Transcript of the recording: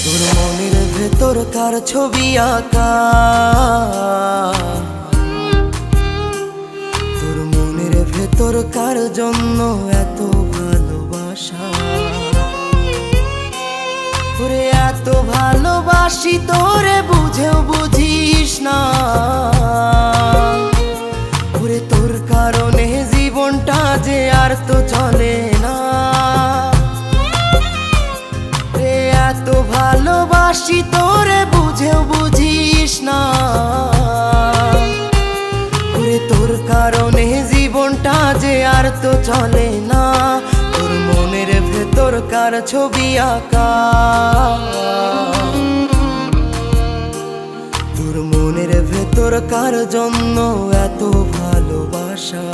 তোর মনের ভেতর কার ছবি আঁকা, তোর মনের ভেতর কার জন্য এত ভালোবাসা। তোরে এত ভালোবাসি তোরে বুঝেও বুঝিস না, ওরে তোর কারণে জীবনটা যে আর তো চলে না। এত ভালোবাসি তোরে বুঝেও বুঝিস না, ওরে তোর কারণে জীবনটা যে আর তো চলে না। তোর মনের ভেতর কার ছবি আঁকা, তোর মনের ভেতর কার জন্য এত ভালোবাসা।